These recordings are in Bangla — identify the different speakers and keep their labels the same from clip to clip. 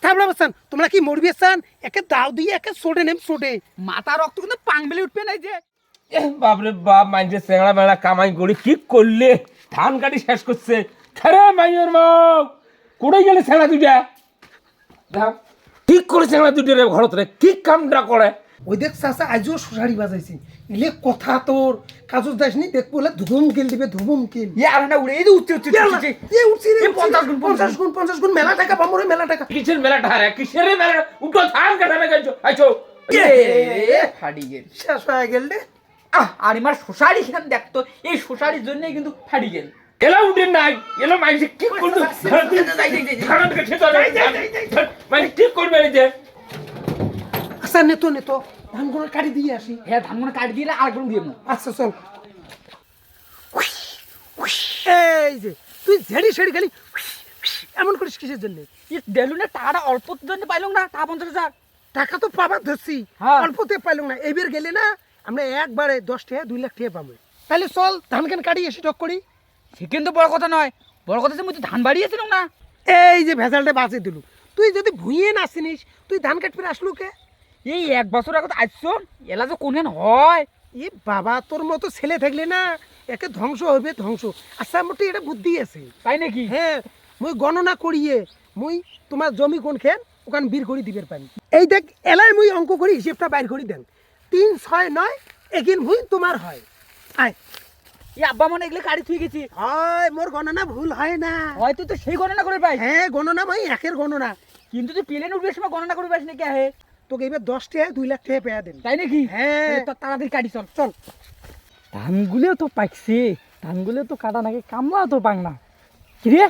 Speaker 1: থাবলা বসান তোমরা কি মরবি চান একে দাও দিয়ে একে সোডে নেম সোডে
Speaker 2: মাথা রক্ত কিন্তু পাংবেলে উঠবে নাই যে
Speaker 3: বাপরে বাপ মাইনছে চেংড়া মেলা কামাই করি কি করলে ধান কাটি শেষ করছে খেরে মাইয়ের মাও কোড়াই গেলে চেংড়া দুইটা ঠিক করে চেংড়া দুইটা রে ঘরত রে কি কামটা করে
Speaker 1: ওই দেখ চাচা আজও সুসারি বাজাইছি ইলে কথা তোর কাজুস দাসনি দেখ বলে ধুম কিল দিবে ধুম কিল
Speaker 2: আর না উড়ে এই যে উঠছে উঠছে
Speaker 1: এ উঠছি রে 50 গুণ মেলা টাকা পামরে মেলা টাকা
Speaker 3: কিসের মেলাটা রে কিসের মেলা উঠো ধান কাটাবে গাইছো আইছো
Speaker 2: ফাড়ি গেল
Speaker 1: শেষ হয়ে গেল রে
Speaker 2: আর আমার শোষারি খান দেখতো এই শোষারির জন্যই কিন্তু ফাড়ি গেল
Speaker 3: এলা উঠে নাই এলা মাইনছে কি করবে ধান কাটে তো মাইনছে কি করবে এই যে
Speaker 1: আচ্ছা নেতো নেতো ধানগুলো কাটি দিয়ে আসি
Speaker 2: হ্যাঁ ধান মনে কাটি দিলে আরেকবার দিয়ে না
Speaker 1: আচ্ছা চল এই যে তুই ঝেড়ি ছেড়ি খালি এমন করিস কিসের জন্য
Speaker 2: বেলুনে টাকাটা অল্প জন্য পাইলাম না টা 50,000
Speaker 1: টাকা তো পাবার ধরছি
Speaker 2: হ্যাঁ।
Speaker 1: অল্পতে পাইলাম না এবার গেলে না আমরা একবারে 10 টাকা 2 লাখ টাকা পাবো তাহলে চল ধান কেন কাটি এসে টক করি
Speaker 2: সে কিন্তু বড় কথা নয় বড় কথা যে মুই তো ধান বাড়িয়েছিলাম না
Speaker 1: এই যে ভেজালটা বাঁচিয়ে দিলু তুই যদি ভুঁইয়ে না চিনিস তুই ধান কাটতে আসলু কে
Speaker 2: এই 1 বছর আগে আসছো এলা যে কোনখান হয়
Speaker 1: এ বাবা তোর মতো ছেলে থাকলে না একে ধ্বংস হবে ধ্বংস আচ্ছা মোটে এটা বুদ্ধি আছে
Speaker 2: তাই নাকি
Speaker 1: হ্যাঁ মুই গণনা করিয়ে মুই তোমার জমি কোন খেন ওখান বীর করে দিবের পানি এই দেখ এলাই মুই অঙ্ক করি হিসেবটা বাইর করে দেন 3 6 9 এগিন ভুই তোমার হয় আয়
Speaker 2: এই আব্বা মনে এগুলো কাটি থুই গেছি
Speaker 1: হয় মোর গণনা ভুল হয় না
Speaker 2: হয়তো তো সেই গণনা করে পাই
Speaker 1: হ্যাঁ গণনা মই একের গণনা
Speaker 2: কিন্তু তুই প্লেন উঠবে সময় গণনা করে পাস নাকি আহে
Speaker 1: তোকে এবার 10 টাকা 2 লাখ টাকা পেয়া দেন
Speaker 2: তাই নাকি
Speaker 1: হ্যাঁ
Speaker 2: তো তাড়াতাড়ি কাটি চল
Speaker 1: চল
Speaker 2: ধানগুলো তো পাকছে ধানগুলো তো কাটা নাকি কামলা তো পাক না কিরে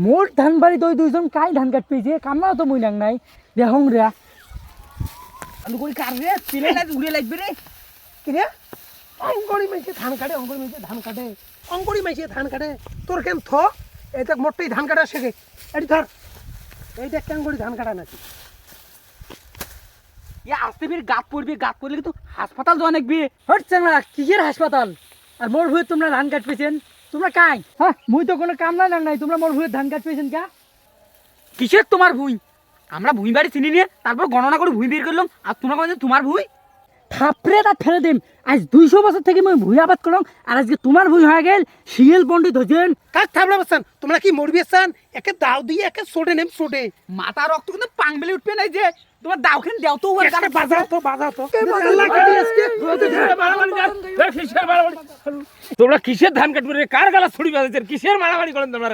Speaker 2: মোর ধান বাড়ি তো দুইজন কাই ধান কাট পেয়েছে কামলা তো মই নাং নাই দেখং রে আলু করে কাট রে পিলে না উড়ে লাগবে রে
Speaker 1: কি রে অঙ্কড়ি মাইছে ধান কাটে অঙ্কড়ি মাইছে ধান কাটে অঙ্কড়ি মাইছে ধান কাটে তোর কেন থ এটা মোটেই ধান কাটা শেখে এটি ধর এইটা কেন করি ধান কাটা নাকি
Speaker 2: ইয়া আসতে ফির গাত পড়লে কিন্তু হাসপাতাল যাওয়া নাকবি হচ্ছে না কিসের হাসপাতাল আর মোর ভুয়ে তোমরা ধান কাট পেয়েছেন তোমরা কাই হ্যাঁ মুই তো কোনো কাম নাই তোমরা মোর ভুয়ে ধান কাট পেয়েছেন কা কিসের তোমার ভুই আমরা ভুই বাড়ি চিনি নিয়ে তারপর গণনা করে ভুই বের করলাম আর তোমরা বলছো তোমার ভুই থাপড়ে তা ফেলে দিম আজ 200 বছর থেকে মই ভুই আবাদ করলাম আর আজকে তোমার ভুই হয়ে গেল শিয়েল পণ্ডিত হয়েছেন
Speaker 1: কাক থাবলা বসান তোমরা কি মরবি চান একে দাও দিয়ে একে সোডে নেম সোডে
Speaker 2: মাথা রক্ত কিন্তু পাংবেলে উঠবে নাই যে তোমার দাওখান দেও তো
Speaker 1: বাজাও তো
Speaker 3: তোমরা কিসের ধান কাটবে রে কার গালা ছুরি বাজাইছেন কিসের মারামারি করেন তোমরা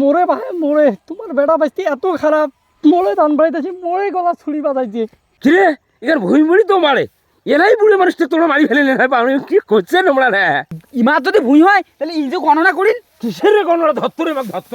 Speaker 2: মোরে ভাই মোরে তোমার বেটা বাস্তি এত খারাপ মোরে ধান বাড়িতেছি মোরে গলা ছুরি বাজাইছে
Speaker 3: কিরে এখানে ভুই মুড়ি তো মারে এরাই বুড়ে মানুষটা তোমরা মারি ফেলে নেন কি করছেন তোমরা রে
Speaker 2: ইমার যদি ভুই হয় তাহলে এই যে গণনা করিন
Speaker 3: কিসের রে গণনা ধত্ত রে ধত্ত